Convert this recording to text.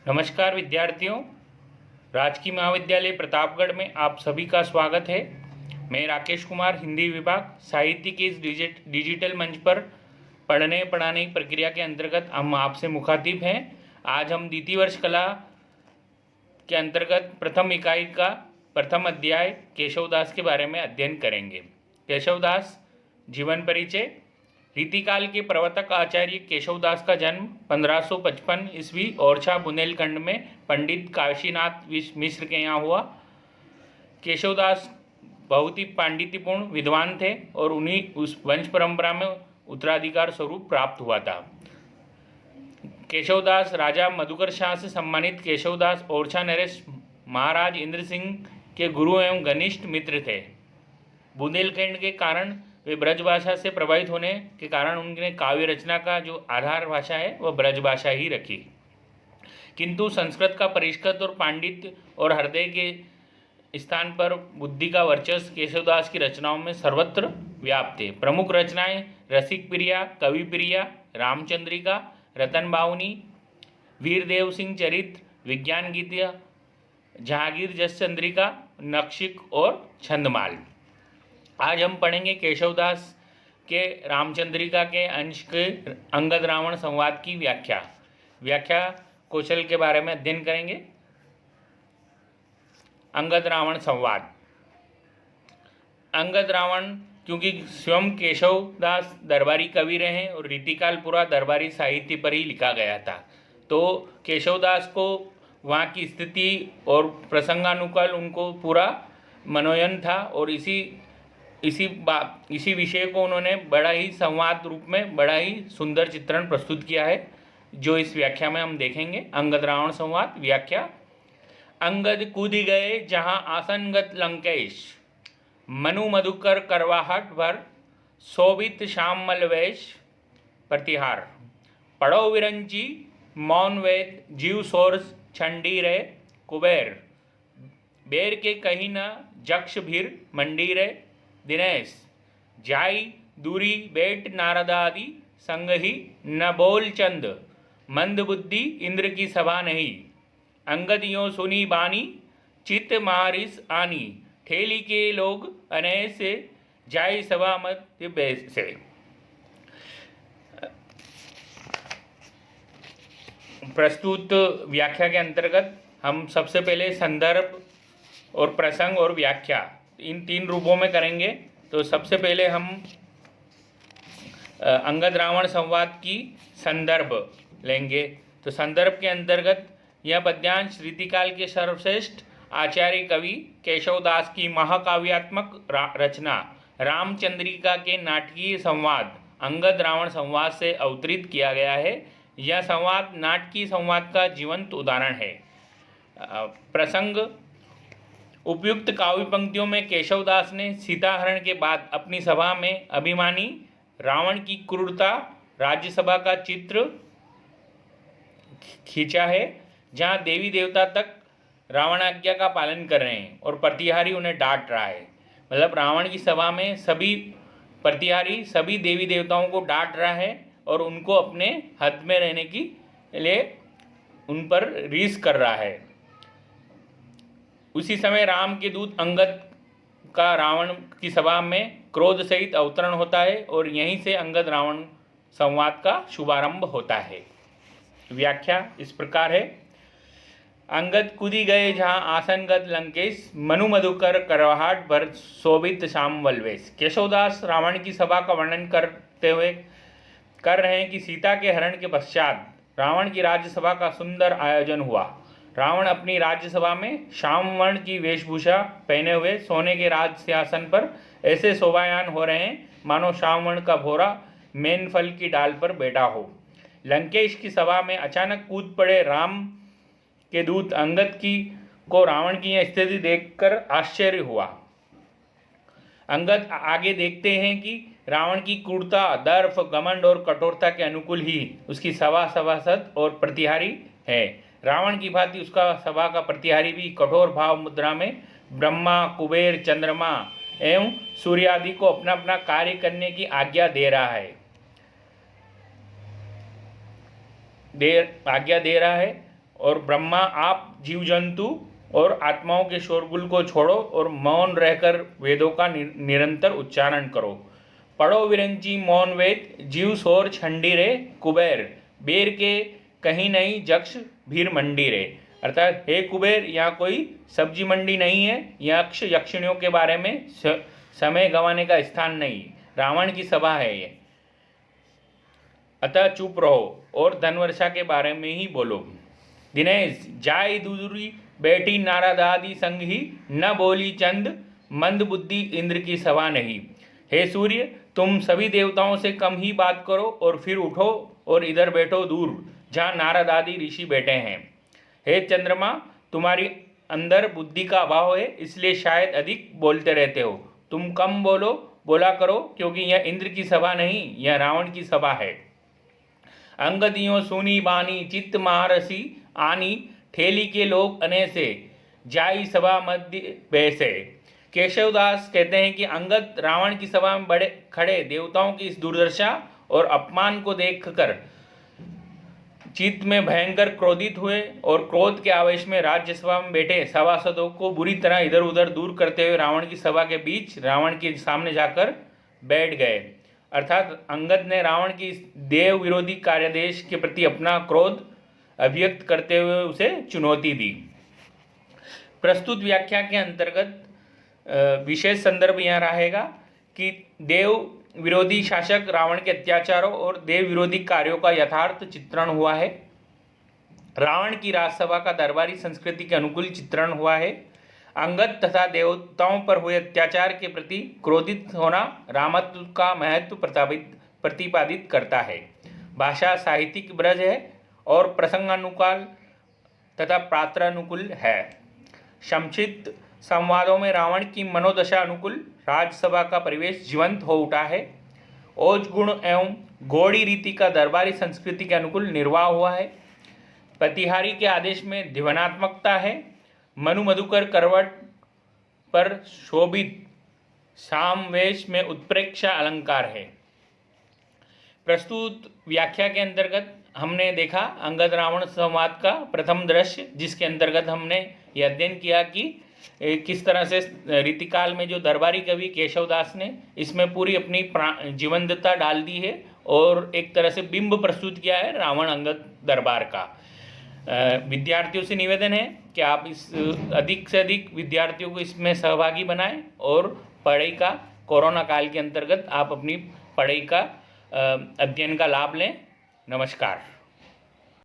नमस्कार विद्यार्थियों, राजकीय महाविद्यालय प्रतापगढ़ में आप सभी का स्वागत है। मैं राकेश कुमार, हिंदी विभाग, साहित्य के इस डिजिटल मंच पर पढ़ने पढ़ाने की प्रक्रिया के अंतर्गत हम आपसे मुखातिब हैं। आज हम द्वितीय वर्ष कला के अंतर्गत प्रथम इकाई का प्रथम अध्याय केशवदास के बारे में अध्ययन करेंगे। केशवदास जीवन परिचय। रीतिकाल के प्रवर्तक आचार्य केशवदास का जन्म 1555 ईस्वी ओरछा बुंदेलखंड में पंडित काशीनाथ मिश्र के यहाँ हुआ। केशवदास बहुत ही पांडित्यपूर्ण विद्वान थे और उन्हीं उस वंश परंपरा में उत्तराधिकार स्वरूप प्राप्त हुआ था। केशवदास राजा मधुकर शाह से सम्मानित केशवदास ओरछा नरेश महाराज इंद्र सिंह के गुरु एवं घनिष्ठ मित्र थे। बुंदेलखंड के कारण वे ब्रज भाषा से प्रभावित होने के कारण उन्होंने काव्य रचना का जो आधार भाषा है वह ब्रज भाषा ही रखी, किंतु संस्कृत का परिष्कृत और पांडित्य और हृदय के स्थान पर बुद्धि का वर्चस्व केशवदास की रचनाओं में सर्वत्र व्याप्त है। प्रमुख रचनाएं रसिक प्रिया, कवि प्रिया, रामचंद्रिका, रतन बावनी, वीरदेव सिंह चरित्र, विज्ञान गीतिया, जहांगीर जस चंद्रिका, नक्षिक और छंदमाल। आज हम पढ़ेंगे केशवदास के रामचंद्रिका के अंश के अंगद रावण संवाद की व्याख्या कौशल के बारे में अध्ययन करेंगे। अंगद रावण संवाद। अंगद रावण क्योंकि स्वयं केशवदास दरबारी कवि रहे और रीतिकाल पूरा दरबारी साहित्य पर ही लिखा गया था, तो केशवदास को वहाँ की स्थिति और प्रसंगानुकूल उनको पूरा मनोयन था और इसी विषय को उन्होंने बड़ा ही संवाद रूप में बड़ा ही सुंदर चित्रण प्रस्तुत किया है, जो इस व्याख्या में हम देखेंगे। अंगद रावण संवाद व्याख्या। अंगद कूद गए जहाँ आसनगत लंकेश, मनु मधुकर करवाहट भर, शोभित श्यामल वेश प्रतिहार। पढ़ो विरंची मौन वेद, जीव सोर छंडी रे कुबेर, बेर के कहीं न जक्ष भीर मंडी रे दिनेश, जाई दूरी बेट नारदादि संग ही न बोल चंद, मंद बुद्धि इंद्र की सभा नहीं, अंगद यों सुनी बानी चित मारिस आनी, ठेली के लोग अनय से जाई सभा मत से। प्रस्तुत व्याख्या के अंतर्गत हम सबसे पहले संदर्भ और प्रसंग और व्याख्या इन तीन रूपों में करेंगे। तो सबसे पहले हम अंगद रावण संवाद की संदर्भ लेंगे। तो संदर्भ के अंतर्गत यह पद्यांश रीतिकाल के सर्वश्रेष्ठ आचार्य कवि केशवदास की महाकाव्यात्मक रचना रामचंद्रिका के नाटकीय संवाद अंगद रावण संवाद से अवतरित किया गया है। यह संवाद नाटकीय संवाद का जीवंत उदाहरण है। प्रसंग। उपयुक्त काव्य पंक्तियों में केशवदास ने सीताहरण के बाद अपनी सभा में अभिमानी रावण की क्रूरता राज्यसभा का चित्र खींचा है, जहां देवी देवता तक रावण आज्ञा का पालन कर रहे हैं और प्रतिहारी उन्हें डांट रहा है। मतलब रावण की सभा में सभी प्रतिहारी सभी देवी देवताओं को डांट रहा है और उनको अपने हद में रहने की लिए उन पर रीस कर रहा है। उसी समय राम के दूत अंगद का रावण की सभा में क्रोध सहित अवतरण होता है और यहीं से अंगद रावण संवाद का शुभारंभ होता है। व्याख्या इस प्रकार है। अंगद कूदी गए जहाँ आसनगत लंकेश, मनु मधुकर करवाहट भर, शोभित श्याम वलवेश। केशवदास रावण की सभा का वर्णन करते हुए कर रहे हैं कि सीता के हरण के पश्चात रावण की राज्यसभा का सुंदर आयोजन हुआ। रावण अपनी राज्यसभा में श्याम वर्ण की वेशभूषा पहने हुए सोने के राज सिंहासन पर ऐसे शोभायान हो रहे हैं मानो श्याम वर्ण का भोरा मेन फल की डाल पर बैठा हो। लंकेश की सभा में अचानक कूद पड़े राम के दूत अंगद को रावण की यह स्थिति देखकर आश्चर्य हुआ। अंगद आगे देखते हैं कि रावण की क्रूरता, दर्प, घमंड और कठोरता के अनुकूल ही उसकी सभासद और प्रतिहारी है। रावण की भांति उसका सभा का प्रतिहारी भी कठोर भाव मुद्रा में ब्रह्मा, कुबेर, चंद्रमा एवं सूर्य आदि को अपना अपना कार्य करने की आज्ञा दे रहा है और ब्रह्मा आप जीव जंतु और आत्माओं के शोरगुल को छोड़ो और मौन रहकर वेदों का निरंतर उच्चारण करो। पढ़ो विरंची मौन वेद, जीव शोर छंडी रे, कुबेर बेर के कहीं नहीं जक्ष भीर मंडी रे। अर्थात हे कुबेर, यहाँ कोई सब्जी मंडी नहीं है, यक्ष यक्षिणियों के बारे में समय गंवाने का स्थान नहीं, रावण की सभा है ये, अतः चुप रहो और धनवर्षा के बारे में ही बोलो। दिनेश जाय दूरी बैठी नारदादि संग ही, न बोली चंद मंद बुद्धि इंद्र की सभा नहीं। हे सूर्य, तुम सभी देवताओं से कम ही बात करो और फिर उठो और इधर बैठो दूर जहाँ नारद आदि ऋषि बैठे हैं। हे चंद्रमा, तुम्हारी अंदर बुद्धि का अभाव है, इसलिए शायद अधिक बोलते रहते हो। तुम कम बोला करो, क्योंकि यह इंद्र की सभा नहीं, यह रावण की सभा है। अंगदियों सुनी बानी चित्त महारसी आनी, ठेली के लोग अने से जाई सभा मध्य बैसे। केशवदास कहते हैं कि अंगद रावण की सभा में बड़े खड़े देवताओं की इस दुर्दशा और अपमान को देखकर चित्त में भयंकर क्रोधित हुए और क्रोध के आवेश में राज्यसभा में बैठे सभासदों को बुरी तरह इधर उधर दूर करते हुए रावण की सभा के बीच रावण के सामने जाकर बैठ गए। अर्थात अंगद ने रावण की देव विरोधी कार्यादेश के प्रति अपना क्रोध अभिव्यक्त करते हुए उसे चुनौती दी। प्रस्तुत व्याख्या के अंतर्गत विशेष संदर्भ यहाँ रहेगा कि देव विरोधी शासक रावण के अत्याचारों और देव विरोधी कार्यों का यथार्थ चित्रण हुआ है। रावण की राजसभा का दरबारी संस्कृति के अनुकूल चित्रण हुआ है। अंगद तथा देवताओं पर हुए अत्याचार के प्रति क्रोधित होना रामत्व का महत्व प्रतिपादित करता है। भाषा साहित्यिक ब्रज है और प्रसंगानुकाल तथा पात्रानुकूल है। संक्षिप्त संवादों में रावण की मनोदशा अनुकूल राजसभा का परिवेश जीवंत हो उठा है। ओज गुण एवं गौड़ी रीति का दरबारी संस्कृति के अनुकूल निर्वाह हुआ है। प्रतिहारी के आदेश में ध्वनात्मकता है। मनु मधुकर करवट पर शोभित सामवेश में उत्प्रेक्षा अलंकार है। प्रस्तुत व्याख्या के अंतर्गत हमने देखा अंगद रावण संवाद का प्रथम दृश्य, जिसके अंतर्गत हमने यह अध्ययन किया कि किस तरह से रीतिकाल में जो दरबारी कवि केशवदास ने इसमें पूरी अपनी जीवंतता डाल दी है और एक तरह से बिंब प्रस्तुत किया है रावण अंगद दरबार का। विद्यार्थियों से निवेदन है कि आप इस अधिक से अधिक विद्यार्थियों को इसमें सहभागी बनाएं और पढ़ाई का कोरोना काल के अंतर्गत आप अपनी पढ़ाई का अध्ययन का लाभ लें। नमस्कार।